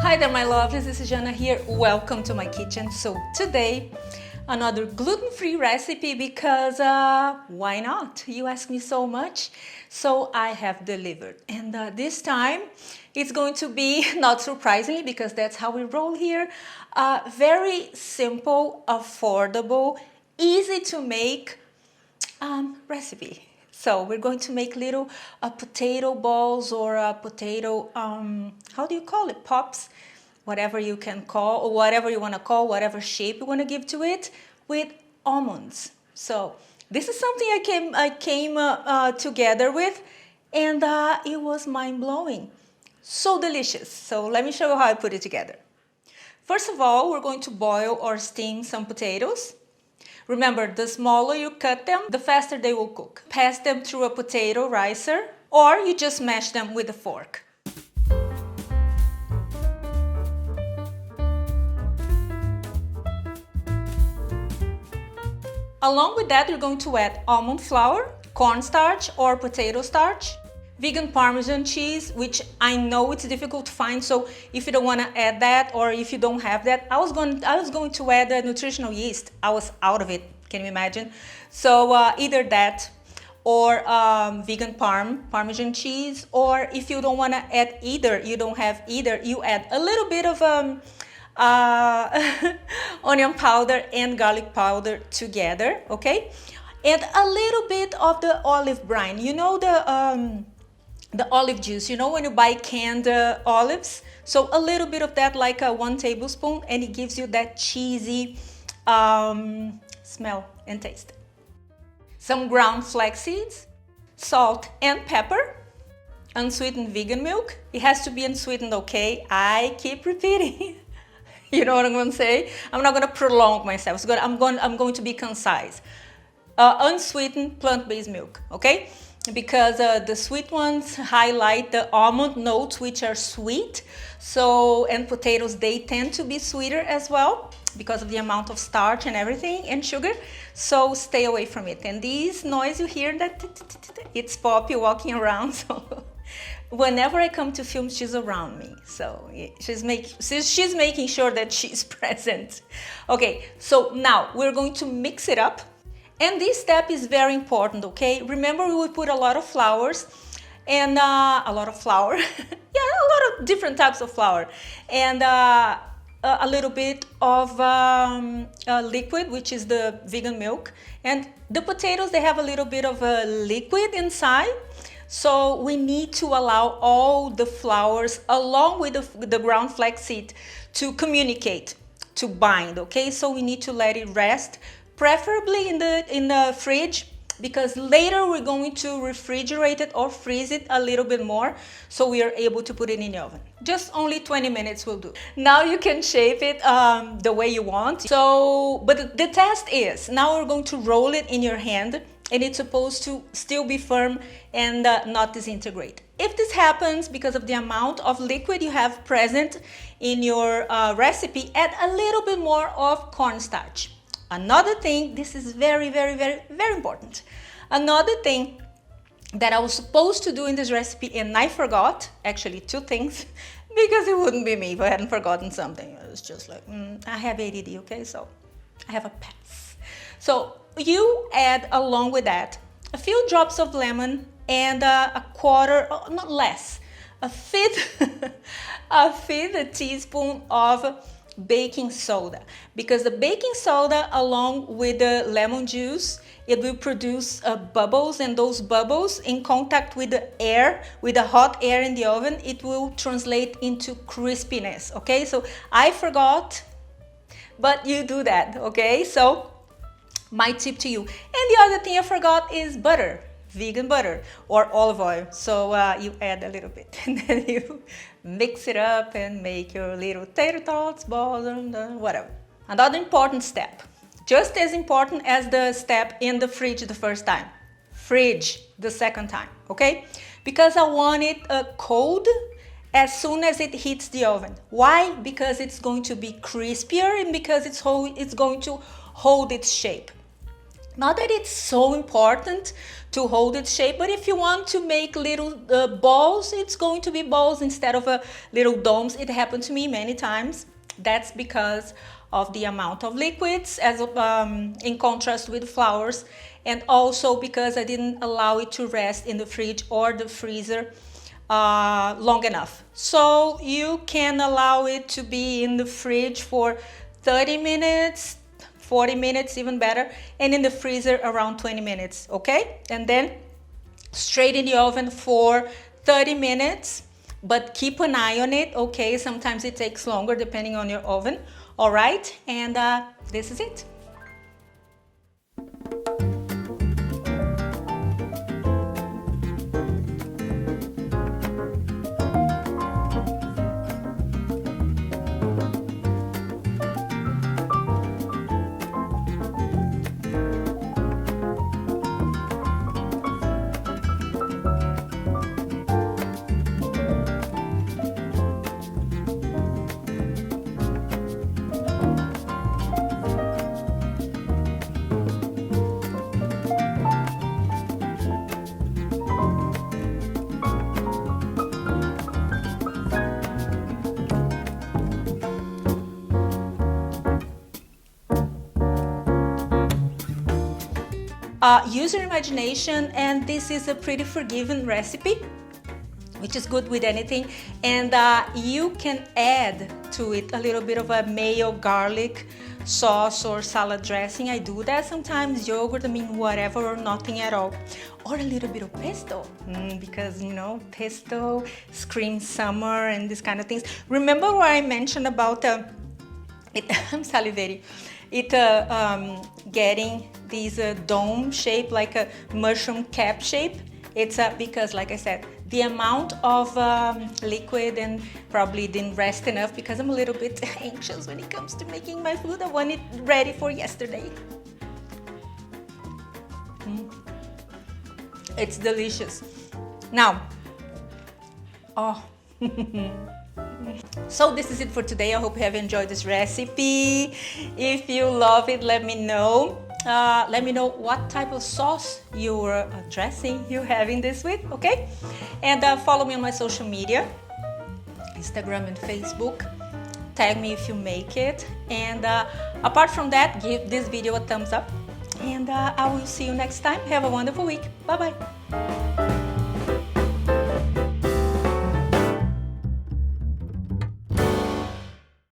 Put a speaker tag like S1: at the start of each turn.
S1: Hi there, my lovelies, this is Jana here. Welcome to my kitchen. So today, another gluten-free recipe because why not? You ask me so much, so I have delivered. And this time, it's going to be, not surprisingly, because that's how we roll here, very simple, affordable, easy to make recipe. So we're going to make little potato balls or potato, how do you call it? Pops, whatever you can call, or whatever you want to call, whatever shape you want to give to it, with almonds. So this is something I came together with, and it was mind-blowing. So delicious. So let me show you how I put it together. First of all, we're going to boil or steam some potatoes. Remember, the smaller you cut them, the faster they will cook. Pass them through a potato ricer, or you just mash them with a fork. Along with that, you're going to add almond flour, cornstarch or potato starch, vegan parmesan cheese, which I know it's difficult to find, so if you don't want to add that or if you don't have that, I was going to add a nutritional yeast. I was out of it, can you imagine? So either that or vegan parmesan cheese, or if you don't want to add either, you don't have either, you add a little bit of onion powder and garlic powder together, okay? And a little bit of the olive brine. You know the olive juice, you know when you buy canned olives? So a little bit of that, like 1 tablespoon, and it gives you that cheesy smell and taste. Some ground flaxseeds, salt and pepper, unsweetened vegan milk. It has to be unsweetened, okay? I keep repeating. You know what I'm going to say? I'm not going to prolong myself. I'm going to be concise. Unsweetened plant-based milk, okay? Because the sweet ones highlight the almond notes, which are sweet. So, and potatoes, they tend to be sweeter as well because of the amount of starch and everything and sugar. So stay away from it. And this noise you hear, that it's Poppy walking around. So whenever I come to film, she's around me. So she's making sure that she's present. Okay, so now we're going to mix it up. And this step is very important, okay? Remember, we will put a lot of flours and a lot of flour. Yeah, a lot of different types of flour. And a little bit of liquid, which is the vegan milk. And the potatoes, they have a little bit of a liquid inside. So we need to allow all the flours along with the ground flaxseed to communicate, to bind, okay? So we need to let it rest, preferably in the fridge, because later we're going to refrigerate it or freeze it a little bit more, so we are able to put it in the oven. Just only 20 minutes will do. Now you can shape it the way you want. So, but the test is, now we're going to roll it in your hand, and it's supposed to still be firm and not disintegrate. If this happens because of the amount of liquid you have present in your recipe, add a little bit more of cornstarch. Another thing, this is very, very, very, very important. Another thing that I was supposed to do in this recipe and I forgot, actually 2 things, because it wouldn't be me if I hadn't forgotten something. It was just like, I have ADD, okay, so I have a pass. So you add along with that a few drops of lemon and a quarter, not less, a fifth a teaspoon of baking soda, because the baking soda along with the lemon juice, it will produce bubbles, and those bubbles in contact with the air, with the hot air in the oven, it will translate into crispiness, okay? So I forgot, but you do that, okay? So my tip to you. And the other thing I forgot is butter, vegan butter or olive oil. So you add a little bit and then you mix it up and make your little tater tots, balls, and whatever. Another important step, just as important as the step in the fridge the first time, fridge the second time, okay? Because I want it cold as soon as it hits the oven. Why? Because it's going to be crispier and because it's going to hold its shape. Not that it's so important to hold its shape, but if you want to make little balls, it's going to be balls instead of little domes. It happened to me many times. That's because of the amount of liquids in contrast with flowers, and also because I didn't allow it to rest in the fridge or the freezer long enough. So you can allow it to be in the fridge for 30 minutes, 40 minutes, even better, and in the freezer around 20 minutes, okay? And then straight in the oven for 30 minutes, but keep an eye on it, okay? Sometimes it takes longer depending on your oven, all right? And this is it. Use your imagination, and this is a pretty forgiving recipe, which is good with anything. And you can add to it a little bit of a mayo garlic sauce or salad dressing. I do that sometimes, yogurt, I mean whatever, or nothing at all. Or a little bit of pesto, because you know, pesto screams summer and these kind of things. Remember what I mentioned about I'm salivating. Getting these dome shape, like a mushroom cap shape. It's because, like I said, the amount of liquid, and probably didn't rest enough because I'm a little bit anxious when it comes to making my food. I want it ready for yesterday. It's delicious. Now, so this is it for today. I hope you have enjoyed this recipe. If you love it, let me know. Let me know what type of sauce you're dressing you're having this with, okay? And follow me on my social media, Instagram and Facebook. Tag me if you make it. And apart from that, give this video a thumbs up. And I will see you next time. Have a wonderful week. Bye-bye.